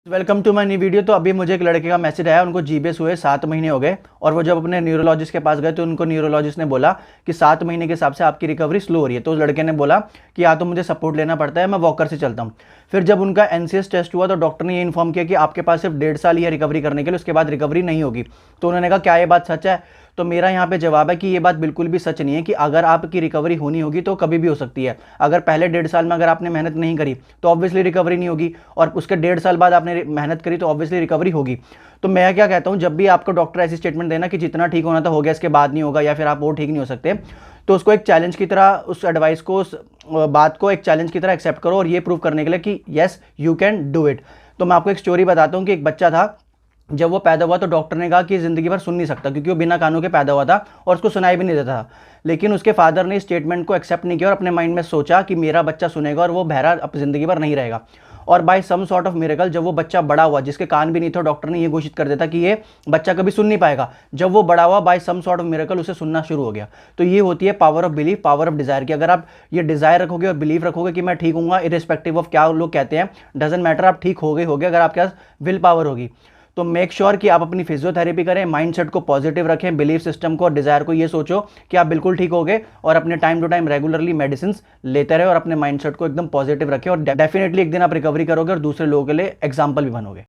Welcome to my new video. तो अभी मुझे एक लड़के का मैसेज आया, उनको जीबीएस हुए 7 महीने हो गए और वो जब अपने न्यूरोलॉजिस्ट के पास गए तो उनको न्यूरोलॉजिस्ट ने बोला कि 7 महीने के हिसाब से आपकी रिकवरी स्लो हो रही है। तो उस लड़के ने बोला कि या तो मुझे सपोर्ट लेना पड़ता है, मैं वॉकर से चलता हूँ। फिर जब उनका एनसीएस टेस्ट हुआ तो डॉक्टर ने ये इन्फॉर्म किया कि आपके पास सिर्फ 1.5 साल ही है रिकवरी करने के लिए, उसके बाद रिकवरी नहीं होगी। तो उन्होंने कहा क्या ये बात सच है? तो मेरा यहाँ पे जवाब है कि ये बात बिल्कुल भी सच नहीं है कि अगर आपकी रिकवरी होनी होगी तो कभी भी हो सकती है। अगर पहले 1.5 साल में अगर आपने मेहनत नहीं करी तो ऑब्वियसली रिकवरी नहीं होगी, और उसके 1.5 साल बाद आपने मेहनत करी तो ऑब्वियसली रिकवरी होगी। तो मैं क्या कहता हूँ, जब भी आपको डॉक्टर ऐसी स्टेटमेंट देना कि जितना ठीक होना था हो गया, इसके बाद नहीं होगा या फिर आप वो ठीक नहीं हो सकते, तो उसको एक चैलेंज की तरह, उस एडवाइस को, उस बात को एक चैलेंज की तरह एक्सेप्ट करो और ये प्रूव करने के लिए कि yes you can do it. तो मैं आपको एक स्टोरी बताता हूँ कि एक बच्चा था, जब वो पैदा हुआ तो डॉक्टर ने कहा कि ज़िंदगी भर सुन नहीं सकता क्योंकि वो बिना कानों के पैदा हुआ था और उसको सुनाई भी नहीं देता था। लेकिन उसके फादर ने इस स्टेटमेंट को एक्सेप्ट नहीं किया और अपने माइंड में सोचा कि मेरा बच्चा सुनेगा और वो बहरा अब ज़िंदगी भर नहीं रहेगा। और by some sort of miracle जब वो बच्चा बड़ा हुआ, जिसके कान भी नहीं थे, डॉक्टर ने ये घोषित कर दिया था कि ये बच्चा कभी सुन नहीं पाएगा। जब वो बड़ा हुआ by some sort of miracle उसे सुनना शुरू हो गया। तो ये होती है power of belief, power of desire की। अगर आप ये डिज़ायर रखोगे और बिलीव रखोगे कि मैं ठीक हूँगा इरिस्पेक्टिव ऑफ क्या लोग कहते हैं, डजेंट मैटर, आप ठीक हो गए अगर आपके पास विल पावर होगी। तो मेक श्योर कि आप अपनी फिजियोथेरेपी करें, माइंडसेट को पॉजिटिव रखें, बिलीफ सिस्टम को और डिजायर को ये सोचो कि आप बिल्कुल ठीक हो गए, और अपने time to time regularly medicine लेते रहे और अपने माइंडसेट को एकदम पॉजिटिव रखें, और डेफिनेटली एक दिन आप रिकवरी करोगे और दूसरे लोगों के लिए एग्जाम्पल भी बनोगे।